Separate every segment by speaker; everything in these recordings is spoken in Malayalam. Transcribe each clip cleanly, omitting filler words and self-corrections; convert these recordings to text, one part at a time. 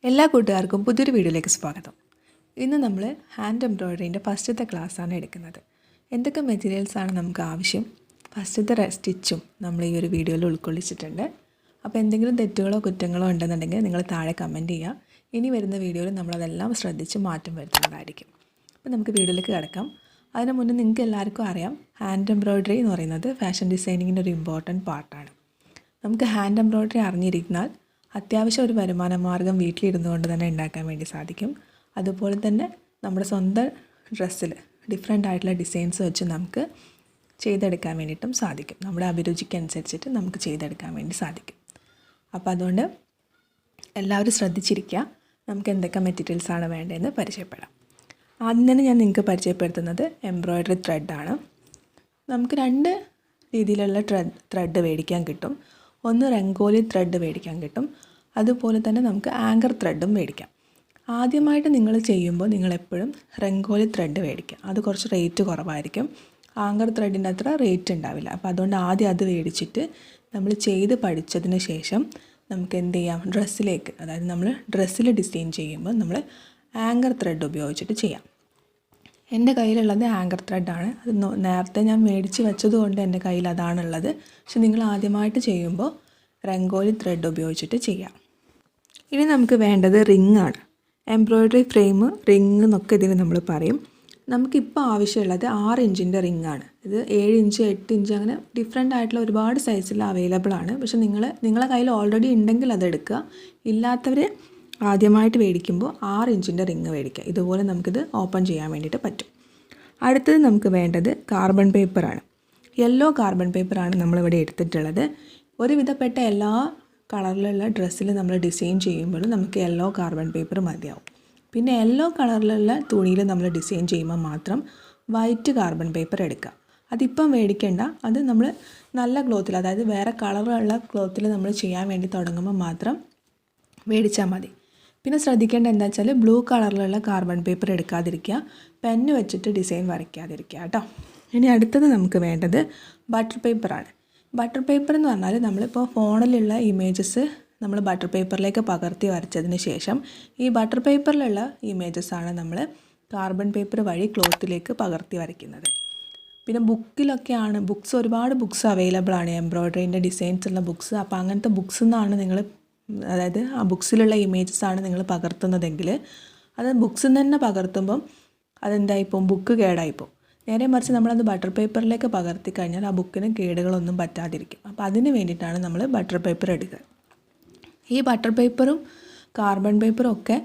Speaker 1: എല്ലാ കൂട്ടുകാർക്കും പുതിയൊരു വീഡിയോയിലേക്ക് സ്വാഗതം. ഇന്ന് നമ്മൾ ഹാൻഡ് എംബ്രോയ്ഡറിൻ്റെ ഫസ്റ്റത്തെ ക്ലാസ്സാണ് എടുക്കുന്നത്. എന്തൊക്കെ മെറ്റീരിയൽസാണ് നമുക്ക് ആവശ്യം, ഫസ്റ്റത്തെ സ്റ്റിച്ചും നമ്മൾ ഈ ഒരു വീഡിയോയിൽ ഉൾക്കൊള്ളിച്ചിട്ടുണ്ട്. അപ്പോൾ എന്തെങ്കിലും തെറ്റുകളോ കുറ്റങ്ങളോ ഉണ്ടെന്നുണ്ടെങ്കിൽ നിങ്ങൾ താഴെ കമൻറ്റ് ചെയ്യുക. ഇനി വരുന്ന വീഡിയോയിൽ നമ്മളതെല്ലാം ശ്രദ്ധിച്ച് മാറ്റം വരുത്തുന്നതായിരിക്കും. അപ്പോൾ നമുക്ക് വീഡിയോയിലേക്ക് കിടക്കാം. അതിന് മുന്നേ നിങ്ങൾക്ക് എല്ലാവർക്കും അറിയാം, ഹാൻഡ് എംബ്രോയ്ഡറി എന്ന് പറയുന്നത് ഫാഷൻ ഡിസൈനിങ്ങിൻ്റെ ഒരു ഇമ്പോർട്ടൻറ്റ് പാർട്ടാണ്. നമുക്ക് ഹാൻഡ് എംബ്രോയ്ഡറി അറിഞ്ഞിരുന്നാൽ അത്യാവശ്യം ഒരു വരുമാന മാർഗ്ഗം വീട്ടിലിരുന്നു കൊണ്ട് തന്നെ ഉണ്ടാക്കാൻ വേണ്ടി സാധിക്കും. അതുപോലെ തന്നെ നമ്മുടെ സ്വന്തം ഡ്രസ്സിൽ ഡിഫറെൻ്റ് ആയിട്ടുള്ള ഡിസൈൻസ് വെച്ച് നമുക്ക് ചെയ്തെടുക്കാൻ വേണ്ടിയിട്ടും സാധിക്കും. നമ്മുടെ അഭിരുചിക്കനുസരിച്ചിട്ട് നമുക്ക് ചെയ്തെടുക്കാൻ വേണ്ടി സാധിക്കും. അപ്പോൾ അതുകൊണ്ട് എല്ലാവരും ശ്രദ്ധിച്ചിരിക്കുക. നമുക്ക് എന്തൊക്കെ മെറ്റീരിയൽസാണ് വേണ്ടതെന്ന് പരിചയപ്പെടാം. ആദ്യം തന്നെ ഞാൻ നിങ്ങൾക്ക് പരിചയപ്പെടുത്തുന്നത് എംബ്രോയ്ഡറി ത്രെഡാണ്. നമുക്ക് രണ്ട് രീതിയിലുള്ള ത്രെഡ് മേടിക്കാൻ കിട്ടും. ഒന്ന് രംഗോലി ത്രെഡ് മേടിക്കാൻ കിട്ടും, അതുപോലെ തന്നെ നമുക്ക് ആങ്കർ ത്രെഡും മേടിക്കാം. ആദ്യമായിട്ട് നിങ്ങൾ ചെയ്യുമ്പോൾ നിങ്ങളെപ്പോഴും രംഗോലി ത്രെഡ് മേടിക്കുക. അത് കുറച്ച് റേറ്റ് കുറവായിരിക്കും. ആങ്കർ ത്രെഡിൻ്റെ അത്ര റേറ്റ് ഉണ്ടാവില്ല. അപ്പോൾ അതുകൊണ്ട് ആദ്യം അത് മേടിച്ചിട്ട് നമ്മൾ ചെയ്ത് പഠിച്ചതിന് ശേഷം നമുക്ക് എന്ത് ചെയ്യാം, ഡ്രസ്സിലേക്ക്, അതായത് നമ്മൾ ഡ്രസ്സിൽ ഡിസൈൻ ചെയ്യുമ്പോൾ നമ്മൾ ആങ്കർ ത്രെഡ് ഉപയോഗിച്ചിട്ട് ചെയ്യാം. എൻ്റെ കയ്യിലുള്ളത് ആങ്കർ ത്രെഡാണ്. അത് നേരത്തെ ഞാൻ മേടിച്ച് വെച്ചതുകൊണ്ട് എൻ്റെ കയ്യിൽ അതാണുള്ളത്. പക്ഷെ നിങ്ങൾ ആദ്യമായിട്ട് ചെയ്യുമ്പോൾ രംഗോലി ത്രെഡ് ഉപയോഗിച്ചിട്ട് ചെയ്യാം. ഇനി നമുക്ക് വേണ്ടത് റിങ്ങാണ്. എംബ്രോയ്ഡറി ഫ്രെയിം, റിങ് എന്നൊക്കെ ഇതിന് നമ്മൾ പറയും. നമുക്കിപ്പോൾ ആവശ്യമുള്ളത് 6 ഇഞ്ചിൻ്റെ റിങ്ങാണ്. ഇത് 7 ഇഞ്ച് 8 ഇഞ്ച് അങ്ങനെ ഡിഫറെൻ്റ് ആയിട്ടുള്ള ഒരുപാട് സൈസിൽ അവൈലബിൾ ആണ്. പക്ഷെ നിങ്ങളെ കയ്യിൽ ഓൾറെഡി ഉണ്ടെങ്കിൽ അതെടുക്കുക. ഇല്ലാത്തവർ ആദ്യമായിട്ട് മേടിക്കുമ്പോൾ 6 ഇഞ്ചിൻ്റെ റിങ് മേടിക്കുക. ഇതുപോലെ നമുക്കിത് ഓപ്പൺ ചെയ്യാൻ വേണ്ടിയിട്ട് പറ്റും. അടുത്തത് നമുക്ക് വേണ്ടത് കാർബൺ പേപ്പറാണ്. യെല്ലോ കാർബൺ പേപ്പറാണ് നമ്മളിവിടെ എടുത്തിട്ടുള്ളത്. ഒരുവിധപ്പെട്ട എല്ലാ കളറിലുള്ള ഡ്രസ്സിൽ നമ്മൾ ഡിസൈൻ ചെയ്യുമ്പോഴും നമുക്ക് യെല്ലോ കാർബൺ പേപ്പർ മതിയാവും. പിന്നെ യെല്ലോ കളറിലുള്ള തുണിയിൽ നമ്മൾ ഡിസൈൻ ചെയ്യുമ്പോൾ മാത്രം വൈറ്റ് കാർബൺ പേപ്പർ എടുക്കുക. അതിപ്പം മേടിക്കേണ്ട. അത് നമ്മൾ നല്ല ക്ലോത്തിൽ, അതായത് വേറെ കളറുള്ള ക്ലോത്തിൽ നമ്മൾ ചെയ്യാൻ വേണ്ടി തുടങ്ങുമ്പോൾ മാത്രം മേടിച്ചാൽ മതി. പിന്നെ ശ്രദ്ധിക്കേണ്ട എന്താ വെച്ചാൽ ബ്ലൂ കളറിലുള്ള കാർബൺ പേപ്പർ എടുക്കാതിരിക്കുക, പെന്ന് വെച്ചിട്ട് ഡിസൈൻ വരയ്ക്കാതിരിക്കുക കേട്ടോ. ഇനി അടുത്തത് നമുക്ക് വേണ്ടത് ബട്ടർ പേപ്പറാണ്. ബട്ടർ പേപ്പർ എന്ന് പറഞ്ഞാൽ നമ്മളിപ്പോൾ ഫോണിലുള്ള ഇമേജസ് നമ്മൾ ബട്ടർ പേപ്പറിലേക്ക് പകർത്തി വരച്ചതിന് ശേഷം ഈ ബട്ടർ പേപ്പറിലുള്ള ഇമേജസാണ് നമ്മൾ കാർബൺ പേപ്പർ വഴി ക്ലോത്തിലേക്ക് പകർത്തി വരയ്ക്കുന്നത്. പിന്നെ ബുക്കിലൊക്കെയാണ്, ഒരുപാട് ബുക്സ് അവൈലബിൾ ആണ്, എംബ്രോയ്ഡറിൻ്റെ ഡിസൈൻസ് ഉള്ള ബുക്സ്. അപ്പോൾ അങ്ങനത്തെ ബുക്സിൽ നിന്നാണ് നിങ്ങൾ, അതായത് ആ ബുക്സിലുള്ള ഇമേജസാണ് നിങ്ങൾ പകർത്തുന്നതെങ്കിൽ അത് ബുക്സിൽ നിന്ന് തന്നെ പകർത്തുമ്പം അതെന്തായിപ്പോൾ ബുക്ക് കേടായിപ്പോൾ. നേരെ മറിച്ച് നമ്മളത് ബട്ടർ പേപ്പറിലേക്ക് പകർത്തി കഴിഞ്ഞാൽ ആ ബുക്കിന് കേടുകളൊന്നും പറ്റാതിരിക്കും. അപ്പോൾ അതിന് വേണ്ടിയിട്ടാണ് നമ്മൾ ബട്ടർ പേപ്പർ എടുക്കുക. ഈ ബട്ടർ പേപ്പറും കാർബൺ പേപ്പറും ഒക്കെ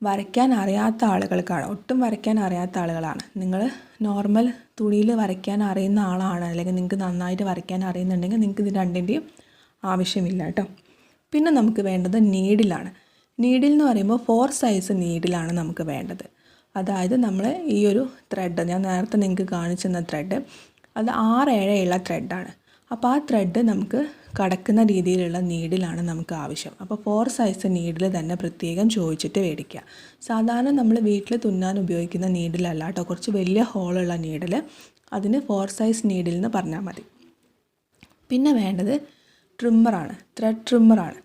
Speaker 1: വരയ്ക്കാൻ അറിയാത്ത ആളുകൾക്കാണ്, ഒട്ടും വരയ്ക്കാൻ അറിയാത്ത ആളുകളാണ്. നിങ്ങൾ നോർമൽ തുണിയിൽ വരയ്ക്കാൻ അറിയുന്ന ആളാണ്, അല്ലെങ്കിൽ നിങ്ങൾക്ക് നന്നായിട്ട് വരയ്ക്കാൻ അറിയുന്നുണ്ടെങ്കിൽ നിങ്ങൾക്ക് ഇത് രണ്ടിൻ്റെയും ആവശ്യമില്ല കേട്ടോ. പിന്നെ നമുക്ക് വേണ്ടത് നീഡിലാണ്. നീഡിൽ എന്ന് പറയുമ്പോൾ 4 സൈസ് നീഡിലാണ് നമുക്ക് വേണ്ടത്. അതായത് നമ്മൾ ഈ ഒരു ത്രെഡ്, ഞാൻ നേരത്തെ നിങ്ങൾക്ക് കാണിച്ചു തന്ന ത്രെഡ്, അത് 6-7 ഉള്ള ത്രെഡാണ്. അപ്പോൾ ആ ത്രെഡ് നമുക്ക് കടക്കുന്ന രീതിയിലുള്ള നീഡിലാണ് നമുക്ക് ആവശ്യം. അപ്പോൾ 4 സൈസ് നീഡിൽ തന്നെ പ്രത്യേകം ചോദിച്ചിട്ട് മേടിക്കുക. സാധാരണ നമ്മൾ വീട്ടിൽ തുന്നാൻ ഉപയോഗിക്കുന്ന നീഡിലല്ല കേട്ടോ, കുറച്ച് വലിയ ഹോളുള്ള നീഡിൽ, അതിന് 4 സൈസ് നീഡിൽ എന്ന് പറഞ്ഞാൽ മതി. പിന്നെ വേണ്ടത് ട്രിമ്മറാണ്, ത്രെഡ് ട്രിമ്മറാണ്.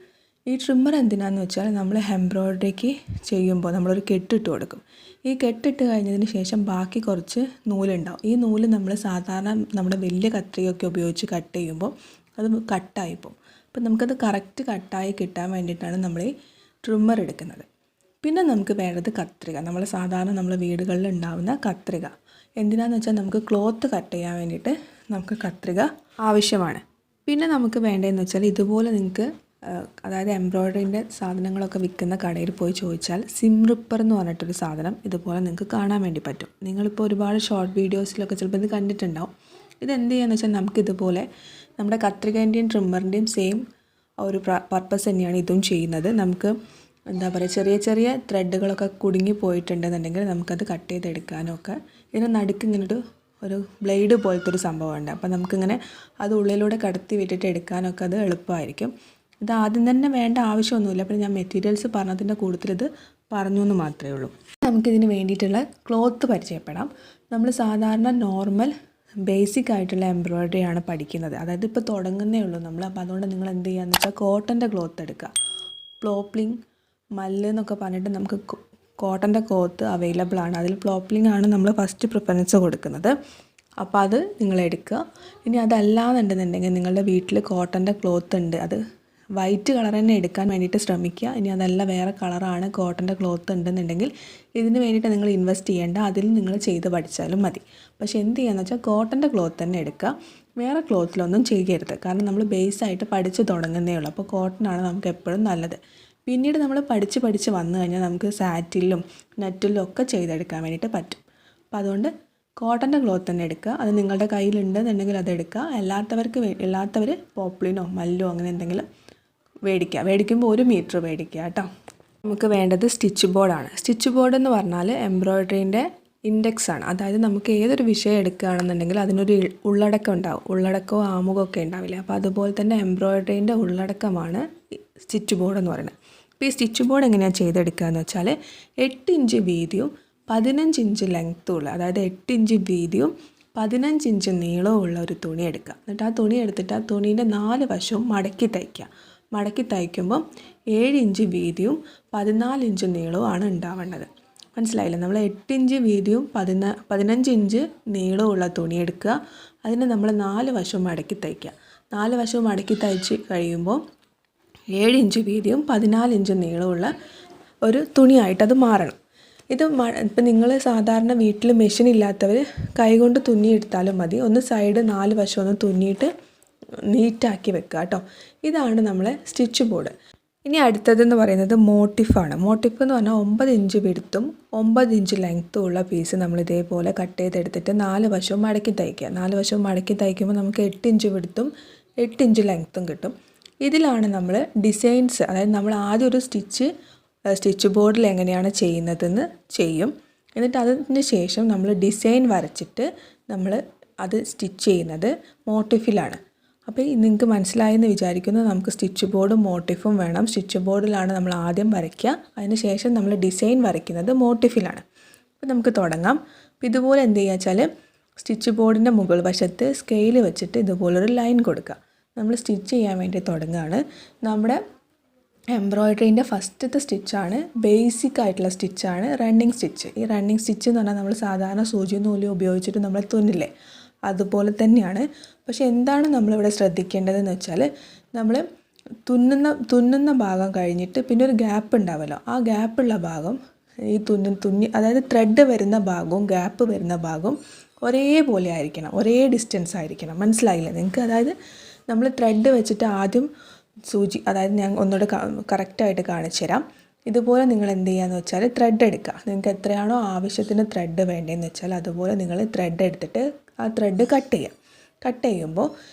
Speaker 1: ഈ ട്രിമ്മർ എന്തിനാണെന്ന് വെച്ചാൽ നമ്മൾ എംബ്രോയ്ഡറിക്ക് ചെയ്യുമ്പോൾ നമ്മളൊരു കെട്ടിട്ട് കൊടുക്കും. ഈ കെട്ടിട്ട് കഴിഞ്ഞതിന് ശേഷം ബാക്കി കുറച്ച് നൂലുണ്ടാവും. ഈ നൂല് നമ്മൾ സാധാരണ നമ്മുടെ വലിയ കത്രികയൊക്കെ ഉപയോഗിച്ച് കട്ട് ചെയ്യുമ്പോൾ അത് കട്ടായിപ്പോവും. അപ്പോൾ നമുക്കത് കറക്റ്റ് കട്ടായി കിട്ടാൻ വേണ്ടിയിട്ടാണ് നമ്മൾ ഈ ട്രിമ്മർ എടുക്കുന്നത്. പിന്നെ നമുക്ക് വേണ്ടത് കത്രിക. നമ്മൾ വീടുകളിൽ ഉണ്ടാകുന്ന കത്രിക. എന്തിനാണെന്ന് വെച്ചാൽ നമുക്ക് ക്ലോത്ത് കട്ട് ചെയ്യാൻ വേണ്ടിയിട്ട് നമുക്ക് കത്രിക ആവശ്യമാണ്. പിന്നെ നമുക്ക് വേണ്ടതെന്ന് വെച്ചാൽ ഇതുപോലെ നിങ്ങൾക്ക്, അതായത് എംബ്രോയ്ഡറിൻ്റെ സാധനങ്ങളൊക്കെ വിൽക്കുന്ന കടയിൽ പോയി ചോദിച്ചാൽ സിം റിപ്പർ എന്ന് പറഞ്ഞിട്ടൊരു സാധനം ഇതുപോലെ നിങ്ങൾക്ക് കാണാൻ വേണ്ടി പറ്റും. നിങ്ങളിപ്പോൾ ഒരുപാട് ഷോർട്ട് വീഡിയോസിലൊക്കെ ചിലപ്പോൾ ഇത് കണ്ടിട്ടുണ്ടാവും. ഇതെന്ത് ചെയ്യുകയെന്ന് വെച്ചാൽ നമുക്കിതുപോലെ നമ്മുടെ കത്രികേൻ്റെയും ട്രിമ്മറിൻ്റെയും സെയിം ഒരു പർപ്പസ് തന്നെയാണ് ഇതും ചെയ്യുന്നത്. നമുക്ക് എന്താ പറയുക, ചെറിയ ചെറിയ ത്രെഡുകളൊക്കെ കുടുങ്ങി പോയിട്ടുണ്ടെന്നുണ്ടെങ്കിൽ നമുക്കത് കട്ട് ചെയ്തെടുക്കാനും ഒക്കെ ഇതിന് നടുക്ക് ഇങ്ങനൊരു ബ്ലേഡ് പോലത്തെ ഒരു സംഭവമുണ്ട്. അപ്പോൾ നമുക്കിങ്ങനെ അത് ഉള്ളിലൂടെ കടത്തി വിട്ടിട്ട് എടുക്കാനൊക്കെ അത് എളുപ്പമായിരിക്കും. ഇത് ആദ്യം തന്നെ വേണ്ട ആവശ്യമൊന്നുമില്ല. അപ്പോൾ ഞാൻ മെറ്റീരിയൽസ് പറഞ്ഞതിൻ്റെ കൂടുതൽ ഇത് പറഞ്ഞു എന്ന് മാത്രമേ ഉള്ളൂ. നമുക്കിതിന് വേണ്ടിയിട്ടുള്ള ക്ലോത്ത് പരിചയപ്പെടാം. നമ്മൾ സാധാരണ നോർമൽ ബേസിക് ആയിട്ടുള്ള എംബ്രോയ്ഡറി ആണ് പഠിക്കുന്നത്. അതായത് ഇപ്പോൾ തുടങ്ങുന്നേ ഉള്ളൂ നമ്മൾ. അപ്പോൾ അതുകൊണ്ട് നിങ്ങൾ എന്ത് ചെയ്യുകയെന്ന് വെച്ചാൽ കോട്ടൻ്റെ ക്ലോത്ത് എടുക്കുക. പോപ്ലിൻ മല്ല് എന്നൊക്കെ പറഞ്ഞിട്ട് നമുക്ക് കോട്ടൻ്റെ ക്ലോത്ത് അവൈലബിൾ ആണ്. അതിൽ പോപ്ലിംഗ് ആണ് നമ്മൾ ഫസ്റ്റ് പ്രിഫറൻസ് കൊടുക്കുന്നത്. അപ്പോൾ അത് നിങ്ങൾ എടുക്കുക. ഇനി അതല്ലാന്നുണ്ടെന്നുണ്ടെങ്കിൽ നിങ്ങളുടെ വീട്ടിൽ കോട്ടൻ്റെ ക്ലോത്ത് ഉണ്ട്, അത് വൈറ്റ് കളർ തന്നെ എടുക്കാൻ വേണ്ടിയിട്ട് ശ്രമിക്കുക. ഇനി അതല്ല വേറെ കളറാണ് കോട്ടൻ്റെ ക്ലോത്ത് ഉണ്ടെന്നുണ്ടെങ്കിൽ ഇതിന് വേണ്ടിയിട്ട് നിങ്ങൾ ഇൻവെസ്റ്റ് ചെയ്യേണ്ട, അതിൽ നിങ്ങൾ ചെയ്ത് പഠിച്ചാലും മതി. പക്ഷേ എന്ത് ചെയ്യുകയെന്ന് വെച്ചാൽ കോട്ടൻ്റെ ക്ലോത്ത് തന്നെ എടുക്കുക, വേറെ ക്ലോത്തിലൊന്നും ചെയ്യരുത്. കാരണം നമ്മൾ ബേസായിട്ട് പഠിച്ച് തുടങ്ങുന്നേ ഉള്ളൂ. അപ്പോൾ കോട്ടനാണ് നമുക്ക് എപ്പോഴും നല്ലത്. പിന്നീട് നമ്മൾ പഠിച്ച് വന്നു കഴിഞ്ഞാൽ നമുക്ക് സാറ്റിലും നെറ്റിലും ഒക്കെ ചെയ്തെടുക്കാൻ വേണ്ടിയിട്ട് പറ്റും. അപ്പോൾ അതുകൊണ്ട് കോട്ടൻ്റെ ക്ലോത്ത് തന്നെ എടുക്കുക. അത് നിങ്ങളുടെ കയ്യിലുണ്ടെന്നുണ്ടെങ്കിൽ അതെടുക്കുക. അല്ലാത്തവർ പോപ്ലിനോ മല്ലോ അങ്ങനെ എന്തെങ്കിലും മേടിക്കുമ്പോൾ 1 മീറ്റർ മേടിക്കുക കേട്ടോ. നമുക്ക് വേണ്ടത് സ്റ്റിച്ച് ബോർഡാണ്. സ്റ്റിച്ച് ബോർഡ് എന്ന് പറഞ്ഞാൽ എംബ്രോയ്ഡറീൻ്റെ ഇൻഡെക്സ് ആണ്. അതായത് നമുക്ക് ഏതൊരു വിഷയം എടുക്കുകയാണെന്നുണ്ടെങ്കിൽ അതിനൊരു ഉള്ളടക്കം ഉണ്ടാവും, ഉള്ളടക്കവും ആമുഖമൊക്കെ ഉണ്ടാവില്ല. അപ്പോൾ അതുപോലെ തന്നെ എംബ്രോയ്ഡറീൻ്റെ ഉള്ളടക്കമാണ് സ്റ്റിച്ച് ബോർഡ് എന്ന് പറയുന്നത്. അപ്പോൾ ഈ സ്റ്റിച്ച് ബോർഡ് എങ്ങനെയാണ് ചെയ്തെടുക്കുക എന്ന് വെച്ചാൽ 8 ഇഞ്ച് വീതിയും 15 ഇഞ്ച് ലെങ്ത്തുള്ള, അതായത് 8 ഇഞ്ച് വീതിയും 15 ഇഞ്ച് നീളവും ഉള്ള ഒരു തുണി എടുക്കുക. എന്നിട്ട് ആ തുണി എടുത്തിട്ട് ആ തുണീൻ്റെ 4 വശവും മടക്കി തയ്ക്കുക. മടക്കി തയ്ക്കുമ്പം 7 ഇഞ്ച് വീതിയും 14 ഇഞ്ച് നീളവും ആണ് ഉണ്ടാവേണ്ടത്. മനസ്സിലായില്ലേ? നമ്മൾ 8 ഇഞ്ച് വീതിയും 15 ഇഞ്ച് നീളമുള്ള തുണി എടുക്കുക. അതിന് നമ്മൾ 4 വശവും മടക്കി തയ്ക്കുക. 4 വശവും മടക്കി തയ്ച്ച് കഴിയുമ്പോൾ 7 ഇഞ്ച് വീതിയും 14 ഇഞ്ച് നീളമുള്ള ഒരു തുണിയായിട്ട് അത് മാറണം. ഇപ്പം നിങ്ങൾ സാധാരണ വീട്ടിൽ മെഷീൻ ഇല്ലാത്തവർ കൈകൊണ്ട് തുന്നിയെടുത്താലും മതി. ഒന്ന് സൈഡ് 4 വശം ഒന്ന് തുന്നിയിട്ട് നീറ്റാക്കി വെക്കുക കേട്ടോ. ഇതാണ് നമ്മളെ സ്റ്റിച്ച് ബോർഡ്. ഇനി അടുത്തതെന്ന് പറയുന്നത് മോട്ടിഫാണ്. മോട്ടിഫ് എന്ന് പറഞ്ഞാൽ 9 ഇഞ്ച് വിഡ്ത്തും 9 ഇഞ്ച് ലെങ്ത്തും ഉള്ള പീസ് നമ്മൾ ഇതേപോലെ കട്ട് ചെയ്തെടുത്തിട്ട് 4 വശവും മടക്കി തയ്ക്കുക. 4 വശവും മടക്കി തയ്ക്കുമ്പോൾ നമുക്ക് 8 ഇഞ്ച് വിഡ്ത്തും 8 ഇഞ്ച് ലെങ്ത്തും കിട്ടും. ഇതിലാണ് നമ്മൾ ഡിസൈൻസ്, അതായത് നമ്മൾ ആദ്യം ഒരു സ്റ്റിച്ച് ബോർഡിൽ എങ്ങനെയാണ് ചെയ്യുന്നതെന്ന് ചെയ്യും. എന്നിട്ട് അതിന് ശേഷം നമ്മൾ ഡിസൈൻ വരച്ചിട്ട് നമ്മൾ അത് സ്റ്റിച്ച് ചെയ്യുന്നത് മോട്ടിഫിലാണ്. അപ്പോൾ നിങ്ങൾക്ക് മനസ്സിലായെന്ന് വിചാരിക്കുന്നു. നമുക്ക് സ്റ്റിച്ച് ബോർഡും മോട്ടിഫും വേണം. സ്റ്റിച്ച് ബോർഡിലാണ് നമ്മൾ ആദ്യം വരയ്ക്കുക, അതിന് ശേഷം നമ്മൾ ഡിസൈൻ വരയ്ക്കുന്നത് മോട്ടിഫിലാണ്. അപ്പോൾ നമുക്ക് തുടങ്ങാം. അപ്പോൾ ഇതുപോലെ എന്ത് ചെയ്യുക വെച്ചാൽ സ്റ്റിച്ച് ബോർഡിൻ്റെ മുകൾ വശത്ത് സ്കെയിൽ വെച്ചിട്ട് ഇതുപോലൊരു ലൈൻ കൊടുക്കുക. നമ്മൾ സ്റ്റിച്ച് ചെയ്യാൻ വേണ്ടി തുടങ്ങുകയാണ്. നമ്മുടെ എംബ്രോയ്ഡറീൻ്റെ ഫസ്റ്റത്തെ സ്റ്റിച്ചാണ്, ബേസിക് ആയിട്ടുള്ള സ്റ്റിച്ചാണ് റണ്ണിങ് സ്റ്റിച്ച്. ഈ റണ്ണിങ് സ്റ്റിച്ച് എന്ന് പറഞ്ഞാൽ നമ്മൾ സാധാരണ സൂചിയും നൂലും ഉപയോഗിച്ചിട്ട് നമ്മൾ തുന്നില്ലേ, അതുപോലെ തന്നെയാണ്. പക്ഷെ എന്താണ് നമ്മളിവിടെ ശ്രദ്ധിക്കേണ്ടതെന്ന് വെച്ചാൽ നമ്മൾ തുന്നുന്ന ഭാഗം കഴിഞ്ഞിട്ട് പിന്നെ ഒരു ഗ്യാപ്പ് ഉണ്ടാവുമല്ലോ, ആ ഗ്യാപ്പുള്ള ഭാഗം ഈ അതായത് ത്രെഡ് വരുന്ന ഭാഗവും ഗ്യാപ്പ് വരുന്ന ഭാഗവും ഒരേപോലെ ആയിരിക്കണം, ഒരേ ഡിസ്റ്റൻസ് ആയിരിക്കണം. മനസ്സിലായില്ലേ നിങ്ങൾക്ക്? അതായത് നമ്മൾ ത്രെഡ് വെച്ചിട്ട് ആദ്യം അതായത് ഞാൻ ഒന്നുകൂടെ കറക്റ്റായിട്ട് കാണിച്ചു തരാം. ഇതുപോലെ നിങ്ങൾ എന്ത് ചെയ്യുകയെന്ന് വെച്ചാൽ ത്രെഡ് എടുക്കുക. നിങ്ങൾക്ക് എത്രയാണോ ആവശ്യത്തിന് ത്രെഡ് വേണ്ടതെന്ന് വെച്ചാൽ അതുപോലെ നിങ്ങൾ ത്രെഡ് എടുത്തിട്ട് ആ ത്രെഡ് കട്ട് ചെയ്യുക. കട്ട് ചെയ്യുമ്പോൾ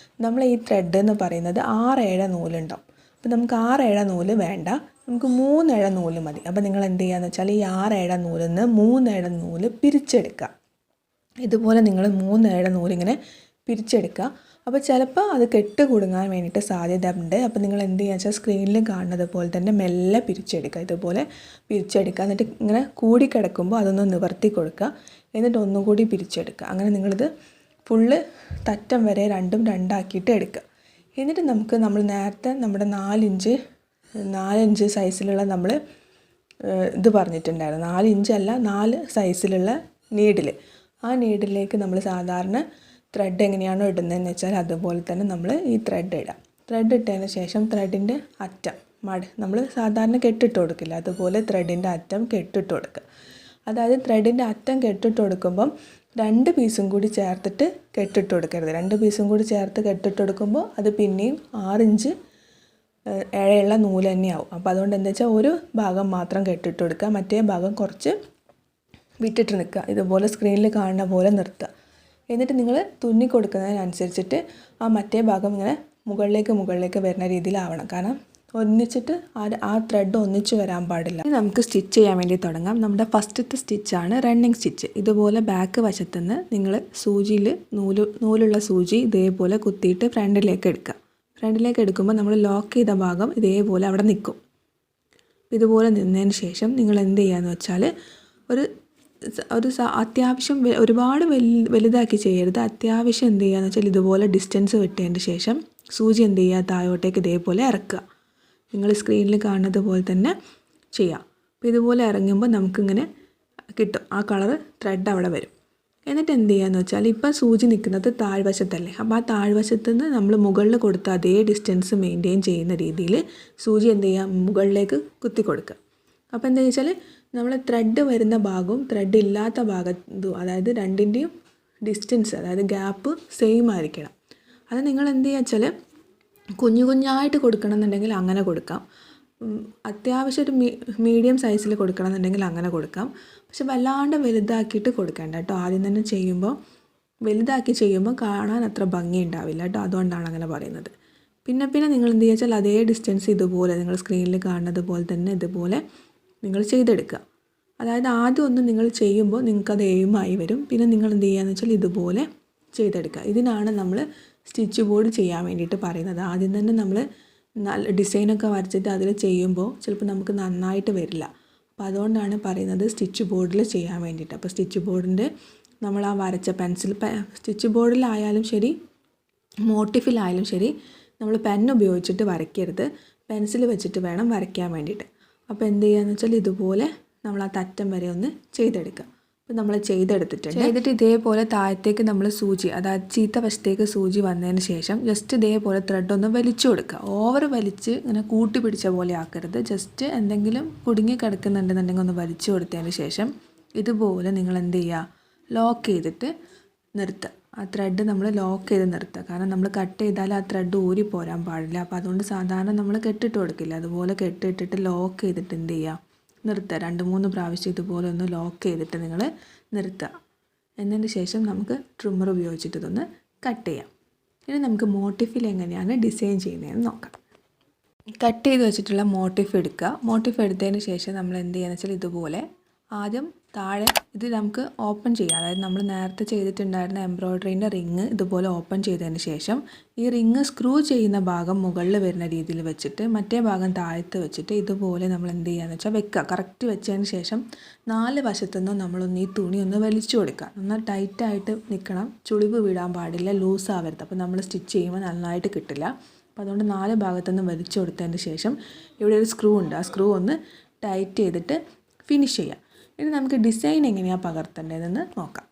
Speaker 1: നമ്മൾ ഈ ത്രെഡ് എന്ന് പറയുന്നത് 6-7 നൂലുണ്ടാവും. അപ്പോൾ നമുക്ക് 6-7 നൂല് വേണ്ട, നമുക്ക് 3 നൂല് മതി. അപ്പോൾ നിങ്ങൾ എന്ത് ചെയ്യുകയെന്ന് വെച്ചാൽ ഈ 6-7 നൂലിൽ നിന്ന് 3 നൂല് പിരിച്ചെടുക്കുക. ഇതുപോലെ നിങ്ങൾ 3 നൂലിങ്ങനെ പിരിച്ചെടുക്കുക. അപ്പോൾ ചിലപ്പോൾ അത് കെട്ട് കുടുങ്ങാൻ വേണ്ടിയിട്ട് സാധ്യത ഉണ്ട്. അപ്പോൾ നിങ്ങൾ എന്ത് ചെയ്യുക വെച്ചാൽ സ്ക്രീനിൽ കാണുന്നത് പോലെ തന്നെ മെല്ലെ പിരിച്ചെടുക്കുക. ഇതുപോലെ പിരിച്ചെടുക്കുക. എന്നിട്ട് ഇങ്ങനെ കൂടിക്കിടക്കുമ്പോൾ അതൊന്ന് നിവർത്തി കൊടുക്കുക. എന്നിട്ട് ഒന്നും കൂടി പിരിച്ചെടുക്കുക. അങ്ങനെ നിങ്ങളിത് ഫുള്ള് തറ്റം വരെ രണ്ടും രണ്ടാക്കിയിട്ട് എടുക്കുക. എന്നിട്ട് നമ്മൾ നേരത്തെ നമ്മുടെ 4 ഇഞ്ച് സൈസിലുള്ള നമ്മൾ ഇത് പറഞ്ഞിട്ടുണ്ടായിരുന്നു, 4 ഇഞ്ചല്ല 4 സൈസിലുള്ള നീഡിൽ, ആ നീഡിലേക്ക് നമ്മൾ സാധാരണ ത്രെഡ് എങ്ങനെയാണോ ഇടുന്നതെന്ന് വെച്ചാൽ അതുപോലെ തന്നെ നമ്മൾ ഈ ത്രെഡ് ഇടാം. ത്രെഡ് ഇട്ടതിന് ശേഷം ത്രെഡിൻ്റെ അറ്റം നമ്മൾ സാധാരണ കെട്ടിട്ട് കൊടുക്കില്ല, അതുപോലെ ത്രെഡിൻ്റെ അറ്റം കെട്ടിട്ട് കൊടുക്കുക. അതായത് ത്രെഡിൻ്റെ അറ്റം കെട്ടിട്ട് കൊടുക്കുമ്പം 2 പീസും കൂടി ചേർത്തിട്ട് കെട്ടിട്ട് കൊടുക്കരുത്. 2 പീസും കൂടി ചേർത്ത് കെട്ടിട്ട് കൊടുക്കുമ്പോൾ അത് പിന്നെയും 6 ഇഞ്ച് ഇഴയുള്ള നൂല് തന്നെയാവും. അപ്പോൾ അതുകൊണ്ട് എന്താ വെച്ചാൽ ഒരു ഭാഗം മാത്രം കെട്ടിട്ട് കൊടുക്കുക, മറ്റേ ഭാഗം കുറച്ച് വിട്ടിട്ട് നിൽക്കുക. ഇതുപോലെ സ്ക്രീനിൽ കാണുന്ന പോലെ നിർത്തുക. എന്നിട്ട് നിങ്ങൾ തുന്നി കൊടുക്കുന്നതിനനുസരിച്ചിട്ട് ആ മറ്റേ ഭാഗം ഇങ്ങനെ മുകളിലേക്ക് വരുന്ന രീതിയിലാവണം. കാരണം ഒന്നിച്ചിട്ട് ആ ത്രെഡ് ഒന്നിച്ച് വരാൻ പാടില്ല. ഇനി നമുക്ക് സ്റ്റിച്ച് ചെയ്യാൻ വേണ്ടി തുടങ്ങാം. നമ്മുടെ ഫസ്റ്റത്തെ സ്റ്റിച്ചാണ് റണ്ണിങ് സ്റ്റിച്ച്. ഇതുപോലെ ബാക്ക് വശത്തുനിന്ന് നിങ്ങൾ സൂചിയിൽ നൂലുള്ള സൂചി ഇതേപോലെ കുത്തിയിട്ട് ഫ്രണ്ടിലേക്ക് എടുക്കുക. ഫ്രണ്ടിലേക്ക് എടുക്കുമ്പോൾ നമ്മൾ ലോക്ക് ചെയ്ത ഭാഗം ഇതേപോലെ അവിടെ നിൽക്കും. ഇതുപോലെ നിന്നതിന് ശേഷം നിങ്ങൾ എന്ത് ചെയ്യുകയെന്ന് വെച്ചാൽ ഒരു അത്യാവശ്യം ഒരുപാട് വലുതാക്കി ചെയ്യരുത്. അത്യാവശ്യം എന്ത് ചെയ്യുകയെന്ന് വെച്ചാൽ ഇതുപോലെ ഡിസ്റ്റൻസ് വിട്ടതിന് ശേഷം സൂചി എന്ത് ചെയ്യുക, താഴോട്ടേക്ക് ഇതേപോലെ ഇറക്കുക. നിങ്ങൾ സ്ക്രീനിൽ കാണുന്നത് പോലെ തന്നെ ചെയ്യാം. അപ്പോൾ ഇതുപോലെ ഇറങ്ങുമ്പോൾ നമുക്കിങ്ങനെ കിട്ടും, ആ കളർ ത്രെഡ് അവിടെ വരും. എന്നിട്ട് എന്ത് ചെയ്യാന്ന് വെച്ചാൽ ഇപ്പം സൂചി നിൽക്കുന്നത് താഴ്വശത്തല്ലേ, അപ്പോൾ ആ താഴ്വശത്ത് നിന്ന് നമ്മൾ മുകളിൽ കൊടുത്ത അതേ ഡിസ്റ്റൻസ് മെയിൻറ്റെയിൻ ചെയ്യുന്ന രീതിയിൽ സൂചി എന്ത് ചെയ്യുക, മുകളിലേക്ക് കുത്തി കൊടുക്കുക. അപ്പോൾ എന്താ വെച്ചാൽ നമ്മൾ ത്രെഡ് വരുന്ന ഭാഗവും ത്രെഡ് ഇല്ലാത്ത ഭാഗത്തും, അതായത് രണ്ടിൻ്റെയും ഡിസ്റ്റൻസ്, അതായത് ഗ്യാപ്പ് സെയിം ആയിരിക്കണം. അത് നിങ്ങൾ എന്ത് ചെയ്യുക വെച്ചാൽ കുഞ്ഞു കുഞ്ഞായിട്ട് കൊടുക്കണം എന്നുണ്ടെങ്കിൽ അങ്ങനെ കൊടുക്കാം. അത്യാവശ്യം ഒരു മീഡിയം സൈസിൽ കൊടുക്കണം എന്നുണ്ടെങ്കിൽ അങ്ങനെ കൊടുക്കാം. പക്ഷെ വല്ലാണ്ട് വലുതാക്കിയിട്ട് കൊടുക്കേണ്ട കേട്ടോ. ആദ്യം തന്നെ ചെയ്യുമ്പോൾ വലുതാക്കി ചെയ്യുമ്പോൾ കാണാൻ അത്ര ഭംഗി ഉണ്ടാവില്ല കേട്ടോ. അതുകൊണ്ടാണ് അങ്ങനെ പറയുന്നത്. പിന്നെ നിങ്ങൾ എന്ത് ചെയ്യുക വെച്ചാൽ അതേ ഡിസ്റ്റൻസ് ഇതുപോലെ നിങ്ങൾ സ്ക്രീനിൽ കാണുന്നത് പോലെ തന്നെ ഇതുപോലെ നിങ്ങൾ ചെയ്തെടുക്കുക. അതായത് ആദ്യം ഒന്ന് നിങ്ങൾ ചെയ്യുമ്പോൾ നിങ്ങൾക്കത് എയിമായി വരും. പിന്നെ നിങ്ങൾ എന്ത് ചെയ്യുകയെന്ന് വെച്ചാൽ ഇതുപോലെ ചെയ്തെടുക്കുക. ഇതിനാണ് നമ്മൾ സ്റ്റിച്ച് ബോർഡ് ചെയ്യാൻ വേണ്ടിയിട്ട് പറയുന്നത്. ആദ്യം തന്നെ നമ്മൾ നല്ല ഡിസൈനൊക്കെ വരച്ചിട്ട് അതിൽ ചെയ്യുമ്പോൾ ചിലപ്പോൾ നമുക്ക് നന്നായിട്ട് വരില്ല. അപ്പോൾ അതുകൊണ്ടാണ് പറയുന്നത് സ്റ്റിച്ച് ബോർഡിൽ ചെയ്യാൻ വേണ്ടിയിട്ട്. അപ്പോൾ സ്റ്റിച്ച് ബോർഡിൻ്റെ നമ്മൾ ആ വരച്ച സ്റ്റിച്ച് ബോർഡിലായാലും ശരി മോട്ടിഫിലായാലും ശരി നമ്മൾ പെൻ ഉപയോഗിച്ചിട്ട് വരയ്ക്കരുത്, പെൻസിൽ വെച്ചിട്ട് വേണം വരയ്ക്കാൻ വേണ്ടിയിട്ട്. അപ്പോൾ എന്ത് ചെയ്യുകയെന്ന് വെച്ചാൽ ഇതുപോലെ നമ്മൾ ആ തറ്റം വരെ ഒന്ന് ചെയ്തെടുക്കുക. അപ്പോൾ നമ്മൾ ചെയ്തിട്ട് ഇതേപോലെ താഴത്തേക്ക് നമ്മൾ സൂചി, അതായത് ചീത്ത വശത്തേക്ക് സൂചി വന്നതിന് ശേഷം ജസ്റ്റ് ഇതേപോലെ ത്രെഡ് ഒന്ന് വലിച്ചു കൊടുക്കുക. ഓവർ വലിച്ച് ഇങ്ങനെ കൂട്ടി പിടിച്ച പോലെ ആക്കരുത്. ജസ്റ്റ് എന്തെങ്കിലും കുടുങ്ങി കിടക്കുന്നുണ്ടെന്നുണ്ടെങ്കിൽ ഒന്ന് വലിച്ചു കൊടുത്തതിന് ശേഷം ഇതുപോലെ നിങ്ങൾ എന്ത് ചെയ്യുക, ലോക്ക് ചെയ്തിട്ട് നിർത്തുക. ആ ത്രെഡ് നമ്മൾ ലോക്ക് ചെയ്ത് നിർത്തുക. കാരണം നമ്മൾ കട്ട് ചെയ്താൽ ആ ത്രെഡ് ഊരി പോരാൻ പാടില്ല. അപ്പോൾ അതുകൊണ്ട് സാധാരണ നമ്മൾ കെട്ടിട്ട് കൊടുക്കില്ല, അതുപോലെ കെട്ടിട്ടിട്ട് ലോക്ക് ചെയ്തിട്ട് എന്ത് ചെയ്യുക, നിർത്തുക. 2-3 പ്രാവശ്യം ഇതുപോലെ ഒന്ന് ലോക്ക് ചെയ്തിട്ട് നിങ്ങൾ നിർത്തുക. എന്നതിന് ശേഷം നമുക്ക് ട്രിമ്മർ ഉപയോഗിച്ചിട്ട് ഇതൊന്ന് കട്ട് ചെയ്യാം. ഇനി നമുക്ക് മോട്ടിഫിൽ എങ്ങനെയാണ് ഡിസൈൻ ചെയ്യുന്നതെന്ന് നോക്കാം. കട്ട് ചെയ്ത് വെച്ചിട്ടുള്ള മോട്ടിഫ് എടുക്കുക. മോട്ടിഫ് എടുത്തതിന് ശേഷം നമ്മൾ എന്ത് ചെയ്യുകയെന്ന് വെച്ചാൽ ഇതുപോലെ ആദ്യം താഴെ ഇത് നമുക്ക് ഓപ്പൺ ചെയ്യാം. അതായത് നമ്മൾ നേരത്തെ ചെയ്തിട്ടുണ്ടായിരുന്ന എംബ്രോയ്ഡറീൻ്റെ റിങ് ഇതുപോലെ ഓപ്പൺ ചെയ്തതിന് ശേഷം ഈ റിങ് സ്ക്രൂ ചെയ്യുന്ന ഭാഗം മുകളിൽ വരുന്ന രീതിയിൽ വെച്ചിട്ട് മറ്റേ ഭാഗം താഴത്ത് വെച്ചിട്ട് ഇതുപോലെ നമ്മൾ എന്ത് ചെയ്യുകയെന്ന് വെച്ചാൽ വെക്കുക. കറക്റ്റ് വെച്ചതിന് ശേഷം 4 വശത്തുനിന്നും നമ്മളൊന്ന് ഈ തുണി ഒന്ന് വലിച്ചു കൊടുക്കുക. എന്നാൽ ടൈറ്റായിട്ട് നിൽക്കണം, ചുളിവ് വിടാൻ പാടില്ല, ലൂസ് ആവരുത്. അപ്പോൾ നമ്മൾ സ്റ്റിച്ച് ചെയ്യുമ്പോൾ നന്നായിട്ട് കിട്ടില്ല. അപ്പോൾ അതുകൊണ്ട് 4 ഭാഗത്തുനിന്ന് വലിച്ചു കൊടുത്തതിന് ശേഷം ഇവിടെ ഒരു സ്ക്രൂ ഉണ്ട്, ആ സ്ക്രൂ ഒന്ന് ടൈറ്റ് ചെയ്തിട്ട് ഫിനിഷ് ചെയ്യാം. ഇനി നമുക്ക് ഡിസൈൻ എങ്ങനെയാണ് പകർത്തേണ്ടതെന്ന് നോക്കാം.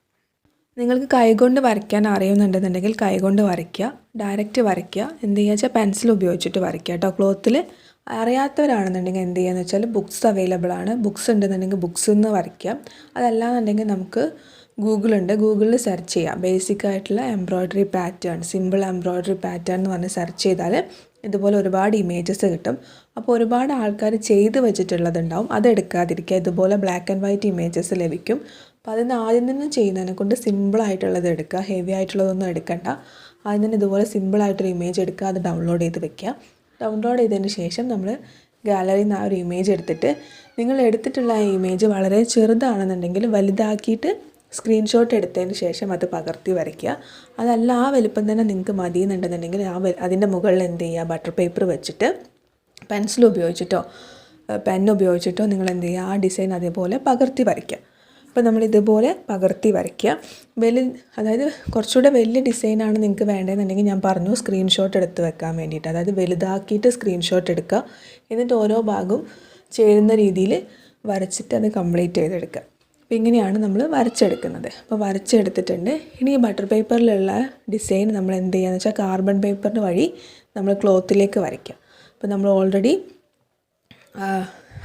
Speaker 1: നിങ്ങൾക്ക് കൈകൊണ്ട് വരയ്ക്കാൻ അറിയുന്നുണ്ടെന്നുണ്ടെങ്കിൽ കൈകൊണ്ട് വരയ്ക്കുക, ഡയറക്റ്റ് വരയ്ക്കുക. എന്ത് ചെയ്യുക വെച്ചാൽ പെൻസിൽ ഉപയോഗിച്ചിട്ട് വരയ്ക്കുക കേട്ടോ. ക്ലോത്തിൽ അറിയാത്തവരാണെന്നുണ്ടെങ്കിൽ എന്ത് ചെയ്യുകയെന്ന് വെച്ചാൽ ബുക്സ് അവൈലബിൾ ആണ്, ബുക്സ് ഉണ്ടെന്നുണ്ടെങ്കിൽ ബുക്സിൽ നിന്ന് വരയ്ക്കുക. അതല്ലാന്നുണ്ടെങ്കിൽ നമുക്ക് ഗൂഗിളുണ്ട്, ഗൂഗിളിൽ സെർച്ച് ചെയ്യാം. ബേസിക് ആയിട്ടുള്ള embroidery pattern, simple embroidery pattern എന്ന് പറഞ്ഞ് സെർച്ച് ചെയ്താൽ ഇതുപോലെ ഒരുപാട് ഇമേജസ് കിട്ടും. അപ്പോൾ ഒരുപാട് ആൾക്കാർ ചെയ്ത് വെച്ചിട്ടുള്ളതുണ്ടാവും, അതെടുക്കാതിരിക്കുക. ഇതുപോലെ ബ്ലാക്ക് ആൻഡ് വൈറ്റ് ഇമേജസ് ലഭിക്കും. അപ്പോൾ അതിന് ആദ്യം തന്നെ ചെയ്യുന്നതിനെ കൊണ്ട് സിമ്പിളായിട്ടുള്ളത് എടുക്കുക, ഹെവി ആയിട്ടുള്ളതൊന്നും എടുക്കണ്ട. ആദ്യം തന്നെ ഇതുപോലെ സിമ്പിളായിട്ടൊരു ഇമേജ് എടുക്കുക, അത് ഡൗൺലോഡ് ചെയ്ത് വെക്കുക. ഡൗൺലോഡ് ചെയ്തതിന് ശേഷം നമ്മൾ ഗാലറിയിൽ നിന്ന് ആ ഒരു ഇമേജ് എടുത്തിട്ട് നിങ്ങൾ എടുത്തിട്ടുള്ള ആ ഇമേജ് വളരെ ചെറുതാണെന്നുണ്ടെങ്കിൽ വലുതാക്കിയിട്ട് സ്ക്രീൻഷോട്ട് എടുത്തതിന് ശേഷം അത് പകർത്തി വരയ്ക്കുക. അതല്ല ആ വലുപ്പം തന്നെ നിങ്ങൾക്ക് മതിയെന്നുണ്ടെന്നുണ്ടെങ്കിൽ അതിൻ്റെ മുകളിൽ എന്ത് ചെയ്യുക, ബട്ടർ പേപ്പർ വെച്ചിട്ട് പെൻസിൽ ഉപയോഗിച്ചിട്ടോ പെൻ ഉപയോഗിച്ചിട്ടോ നിങ്ങൾ എന്ത് ചെയ്യുക, ആ ഡിസൈൻ അതേപോലെ പകർത്തി വരയ്ക്കുക. അപ്പോൾ നമ്മൾ ഇതുപോലെ പകർത്തി വരയ്ക്കുക. അതായത് കുറച്ചുകൂടെ വലിയ ഡിസൈനാണ് നിങ്ങൾക്ക് വേണ്ടതെന്നുണ്ടെങ്കിൽ ഞാൻ പറഞ്ഞു സ്ക്രീൻഷോട്ട് എടുത്ത് വെക്കാൻ വേണ്ടിയിട്ട്. അതായത് വലുതാക്കിയിട്ട് സ്ക്രീൻഷോട്ട് എടുക്കുക. എന്നിട്ട് ഓരോ ഭാഗവും ചേരുന്ന രീതിയിൽ വരച്ചിട്ട് അത് കംപ്ലീറ്റ് ചെയ്തെടുക്കുക. അപ്പോൾ ഇങ്ങനെയാണ് നമ്മൾ വരച്ചെടുക്കുന്നത്. അപ്പോൾ വരച്ചെടുത്തിട്ടുണ്ട്. ഇനി ഈ ബട്ടർ പേപ്പറിലുള്ള ഡിസൈൻ നമ്മൾ എന്ത് ചെയ്യുകയെന്ന് വെച്ചാൽ കാർബൺ പേപ്പറിന് വഴി നമ്മൾ ക്ലോത്തിലേക്ക് വരയ്ക്കുക. അപ്പോൾ നമ്മൾ ഓൾറെഡി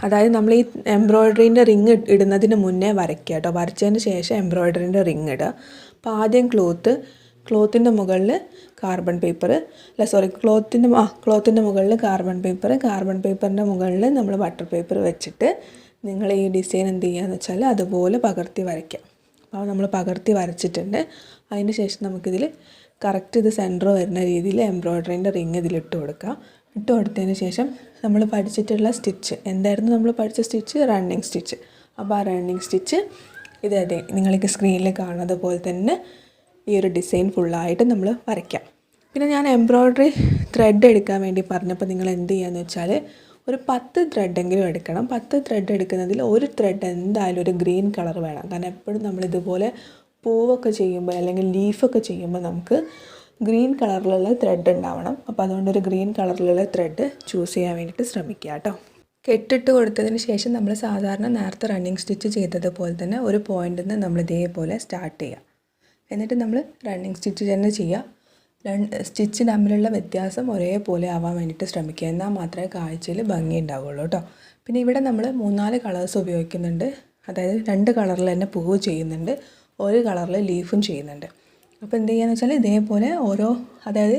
Speaker 1: അതായത് നമ്മൾ ഈ എംബ്രോയ്ഡറീൻ്റെ റിങ് ഇടുന്നതിന് മുന്നേ വരയ്ക്കുക കേട്ടോ. വരച്ചതിന് ശേഷം എംബ്രോയ്ഡറീൻ്റെ റിങ് ഇടുക. അപ്പോൾ ആദ്യം ക്ലോത്തിൻ്റെ മുകളിൽ കാർബൺ പേപ്പർ ക്ലോത്തിൻ്റെ മുകളിൽ കാർബൺ പേപ്പറിൻ്റെ മുകളിൽ നമ്മൾ ബട്ടർ പേപ്പർ വെച്ചിട്ട് നിങ്ങൾ ഈ ഡിസൈൻ എന്ത് ചെയ്യുകയെന്ന് വെച്ചാൽ അതുപോലെ പകർത്തി വരയ്ക്കാം. അപ്പോൾ നമ്മൾ പകർത്തി വരച്ചിട്ടുണ്ട്. അതിന് ശേഷം നമുക്കിതിൽ കറക്റ്റ് ഇത് സെൻറ്റർ വരുന്ന രീതിയിൽ എംബ്രോയ്ഡറീൻ്റെ റിങ് ഇതിലിട്ട് കൊടുക്കുക. ഇട്ട് കൊടുത്തതിന് ശേഷം നമ്മൾ പഠിച്ചിട്ടുള്ള സ്റ്റിച്ച് എന്തായിരുന്നു, നമ്മൾ പഠിച്ച സ്റ്റിച്ച് റണ്ണിങ് സ്റ്റിച്ച്. അപ്പോൾ ആ റണ്ണിങ് സ്റ്റിച്ച് അതെ നിങ്ങൾക്ക് സ്ക്രീനിൽ കാണുന്നത് പോലെ തന്നെ ഈ ഒരു ഡിസൈൻ ഫുള്ളായിട്ട് നമ്മൾ വരയ്ക്കാം. പിന്നെ ഞാൻ എംബ്രോയ്ഡറി ത്രെഡ് എടുക്കാൻ വേണ്ടി പറഞ്ഞപ്പോൾ നിങ്ങൾ എന്ത് ചെയ്യുകയെന്ന് വെച്ചാൽ ഒരു 10 ത്രെഡെങ്കിലും എടുക്കണം. 10 ത്രെഡ് എടുക്കുന്നതിൽ ഒരു ത്രെഡ് എന്തായാലും ഒരു ഗ്രീൻ കളർ വേണം. കാരണം എപ്പോഴും നമ്മളിതുപോലെ പൂവൊക്കെ ചെയ്യുമ്പോൾ അല്ലെങ്കിൽ ലീഫൊക്കെ ചെയ്യുമ്പോൾ നമുക്ക് ഗ്രീൻ കളറിലുള്ള ത്രെഡ് ഉണ്ടാവണം. അപ്പോൾ അതുകൊണ്ടൊരു ഗ്രീൻ കളറിലുള്ള ത്രെഡ് ചൂസ് ചെയ്യാൻ വേണ്ടിയിട്ട് ശ്രമിക്കുക കേട്ടോ. കെട്ടിട്ട് കൊടുത്തതിന് ശേഷം നമ്മൾ സാധാരണ നേരത്തെ റണ്ണിങ് സ്റ്റിച്ച് ചെയ്തതുപോലെ തന്നെ ഒരു പോയിന്റിൽ നിന്ന് നമ്മൾ ഇതേപോലെ സ്റ്റാർട്ട് ചെയ്യുക. എന്നിട്ട് നമ്മൾ റണ്ണിങ് സ്റ്റിച്ച് തന്നെ ചെയ്യുക. സ്റ്റിച്ച് തമ്മിലുള്ള വ്യത്യാസം ഒരേപോലെ ആവാൻ വേണ്ടിയിട്ട് ശ്രമിക്കുക. എന്നാൽ മാത്രമേ കാഴ്ചയിൽ ഭംഗി ഉണ്ടാവുള്ളൂ കേട്ടോ. പിന്നെ ഇവിടെ നമ്മൾ 3-4 കളേഴ്സ് ഉപയോഗിക്കുന്നുണ്ട്. അതായത് 2 കളറിൽ തന്നെ പൂവ് ചെയ്യുന്നുണ്ട്, 1 കളറിൽ ലീഫും ചെയ്യുന്നുണ്ട്. അപ്പോൾ എന്ത് ചെയ്യുകയെന്ന് വെച്ചാൽ ഇതേപോലെ അതായത്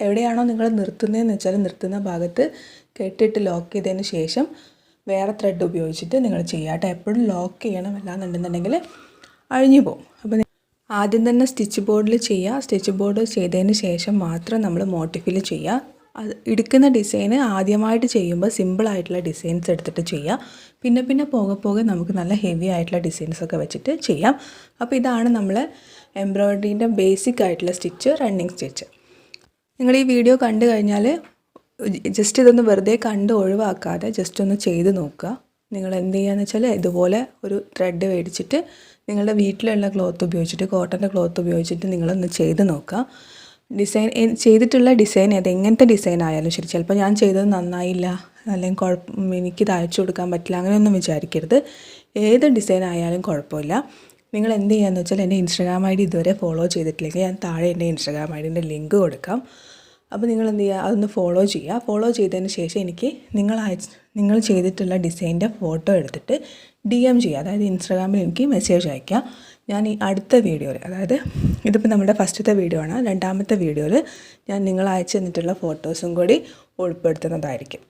Speaker 1: എവിടെയാണോ നിങ്ങൾ നിർത്തുന്നതെന്ന് വെച്ചാൽ നിർത്തുന്ന ഭാഗത്ത് കെട്ടിട്ട് ലോക്ക് ചെയ്തതിന് ശേഷം വേറെ ത്രെഡ് ഉപയോഗിച്ചിട്ട് നിങ്ങൾ ചെയ്യുക കേട്ടോ. എപ്പോഴും ലോക്ക് ചെയ്യണം, അല്ലാന്നുണ്ടെന്നുണ്ടെങ്കിൽ അഴിഞ്ഞു പോകും. അപ്പോൾ ആദ്യം തന്നെ സ്റ്റിച്ച് ബോർഡിൽ ചെയ്യുക. സ്റ്റിച്ച് ബോർഡ് ചെയ്തതിന് ശേഷം മാത്രം നമ്മൾ മോട്ടിഫിൽ ചെയ്യുക. അത് എടുക്കുന്ന ഡിസൈന് ആദ്യമായിട്ട് ചെയ്യുമ്പോൾ സിമ്പിളായിട്ടുള്ള ഡിസൈൻസ് എടുത്തിട്ട് ചെയ്യുക. പിന്നെ പോകെ നമുക്ക് നല്ല ഹെവി ആയിട്ടുള്ള ഡിസൈൻസൊക്കെ വെച്ചിട്ട് ചെയ്യാം. അപ്പോൾ ഇതാണ് നമ്മൾ എംബ്രോയ്ഡറീൻ്റെ ബേസിക് ആയിട്ടുള്ള സ്റ്റിച്ച്, റണ്ണിങ് സ്റ്റിച്ച്. നിങ്ങൾ ഈ വീഡിയോ കണ്ടു കഴിഞ്ഞാൽ ജസ്റ്റ് ഇതൊന്ന് വെറുതെ കണ്ട് ഒഴിവാക്കാതെ ജസ്റ്റ് ഒന്ന് ചെയ്ത് നോക്കുക. നിങ്ങൾ എന്ത് ചെയ്യുകയെന്ന് വെച്ചാൽ ഇതുപോലെ ഒരു ത്രെഡ് മേടിച്ചിട്ട് നിങ്ങളുടെ വീട്ടിലുള്ള ക്ലോത്ത് ഉപയോഗിച്ചിട്ട്, കോട്ടൻ്റെ ക്ലോത്ത് ഉപയോഗിച്ചിട്ട് നിങ്ങളൊന്ന് ചെയ്ത് നോക്കുക. ചെയ്തിട്ടുള്ള ഡിസൈൻ എങ്ങനത്തെ ഡിസൈൻ ആയാലും ശരി, ചിലപ്പോൾ ഞാൻ ചെയ്തത് നന്നായില്ല അല്ലെങ്കിൽ എനിക്കിത് അയച്ചു കൊടുക്കാൻ പറ്റില്ല അങ്ങനെയൊന്നും വിചാരിക്കരുത്. ഏത് ഡിസൈൻ ആയാലും കുഴപ്പമില്ല. നിങ്ങൾ എന്ത് ചെയ്യുകയെന്ന് വെച്ചാൽ എൻ്റെ ഇൻസ്റ്റാഗ്രാം ഐ ഡി ഇതുവരെ ഫോളോ ചെയ്തിട്ടില്ലെങ്കിൽ ഞാൻ താഴെ എൻ്റെ ഇൻസ്റ്റാഗ്രാം ഐ ഡിൻ്റെ ലിങ്ക് കൊടുക്കാം. അപ്പോൾ നിങ്ങൾ എന്ത് ചെയ്യുക, അതൊന്ന് ഫോളോ ചെയ്യുക. ഫോളോ ചെയ്തതിന് ശേഷം എനിക്ക് നിങ്ങൾ ചെയ്തിട്ടുള്ള ഡിസൈൻ്റെ ഫോട്ടോ എടുത്തിട്ട് DM ചെയ്യുക. അതായത് ഇൻസ്റ്റാഗ്രാമിൽ എനിക്ക് മെസ്സേജ് അയയ്ക്കുക. ഞാൻ ഈ അടുത്ത വീഡിയോയിൽ, അതായത് ഇതിപ്പോൾ നമ്മുടെ ഫസ്റ്റത്തെ വീഡിയോ ആണ്, 2ാമത്തെ വീഡിയോയിൽ ഞാൻ നിങ്ങൾ അയച്ചു തന്നിട്ടുള്ള ഫോട്ടോസും കൂടി ഉൾപ്പെടുത്തുന്നതായിരിക്കും.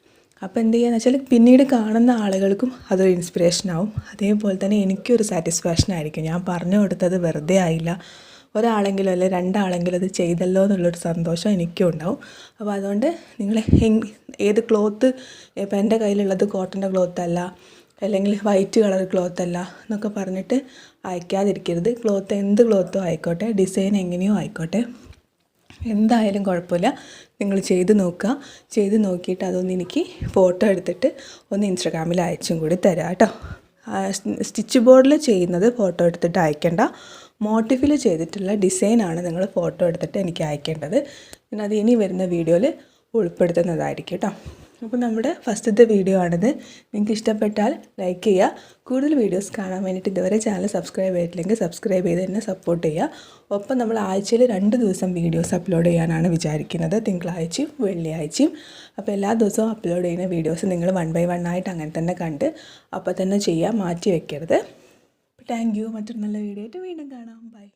Speaker 1: അപ്പോൾ എന്ത് ചെയ്യുകയെന്ന് വെച്ചാൽ പിന്നീട് കാണുന്ന ആളുകൾക്കും അതൊരു ഇൻസ്പിറേഷനാവും. അതേപോലെ തന്നെ എനിക്കൊരു സാറ്റിസ്ഫാക്ഷൻ ആയിരിക്കും. ഞാൻ പറഞ്ഞു കൊടുത്തത് വെറുതെ ആയില്ല, ഒരാളെങ്കിലും അല്ലെ 2 ആളെങ്കിലും അത് ചെയ്തല്ലോ എന്നുള്ളൊരു സന്തോഷം എനിക്കും ഉണ്ടാവും. അപ്പോൾ അതുകൊണ്ട് നിങ്ങൾ ഏത് ക്ലോത്ത്, ഇപ്പോൾ എൻ്റെ കയ്യിലുള്ളത് കോട്ടൻ്റെ ക്ലോത്ത് അല്ല, അല്ലെങ്കിൽ വൈറ്റ് കളർ ക്ലോത്ത് അല്ല എന്നൊക്കെ പറഞ്ഞിട്ട് അയക്കാതിരിക്കരുത്. ക്ലോത്ത് എന്ത് ക്ലോത്തോ ആയിക്കോട്ടെ, ഡിസൈൻ എങ്ങനെയോ ആയിക്കോട്ടെ, എന്തായാലും കുഴപ്പമില്ല, നിങ്ങൾ ചെയ്ത് നോക്കുക. ചെയ്ത് നോക്കിയിട്ട് അതൊന്ന് എനിക്ക് ഫോട്ടോ എടുത്തിട്ട് ഒന്ന് ഇൻസ്റ്റാഗ്രാമിൽ അയച്ചും കൂടി തരാം കേട്ടോ. സ്റ്റിച്ച് ബോർഡിൽ ചെയ്യുന്നത് ഫോട്ടോ എടുത്തിട്ട് അയക്കേണ്ട, മോട്ടിഫിൽ ചെയ്തിട്ടുള്ള ഡിസൈനാണ് നിങ്ങൾ ഫോട്ടോ എടുത്തിട്ട് എനിക്ക് അയക്കേണ്ടത്. പിന്നെ അത് ഇനി വരുന്ന വീഡിയോയിൽ ഉൾപ്പെടുത്തുന്നതായിരിക്കും കേട്ടോ. അപ്പോൾ നമ്മുടെ ഫസ്റ്റത്തെ വീഡിയോ ആണിത്. നിങ്ങൾക്ക് ഇഷ്ടപ്പെട്ടാൽ ലൈക്ക് ചെയ്യുക. കൂടുതൽ വീഡിയോസ് കാണാൻ വേണ്ടിയിട്ട് ഇതുവരെ ചാനൽ സബ്സ്ക്രൈബ് ചെയ്തിട്ടില്ലെങ്കിൽ സബ്സ്ക്രൈബ് ചെയ്ത് തന്നെ സപ്പോർട്ട് ചെയ്യുക. ഒപ്പം നമ്മൾ ആഴ്ചയിൽ 2 ദിവസം വീഡിയോസ് അപ്ലോഡ് ചെയ്യാനാണ് വിചാരിക്കുന്നത്, തിങ്കളാഴ്ചയും വെള്ളിയാഴ്ചയും. അപ്പോൾ എല്ലാ ദിവസവും അപ്ലോഡ് ചെയ്യുന്ന വീഡിയോസ് നിങ്ങൾ 1 by 1 ആയിട്ട് അങ്ങനെ തന്നെ കണ്ട് അപ്പോൾ തന്നെ ചെയ്യുക, മാറ്റി വയ്ക്കരുത്. Thank you. മറ്റൊരു നല്ല വീഡിയോ ആയിട്ട് വീണ്ടും കാണാം. ബൈ.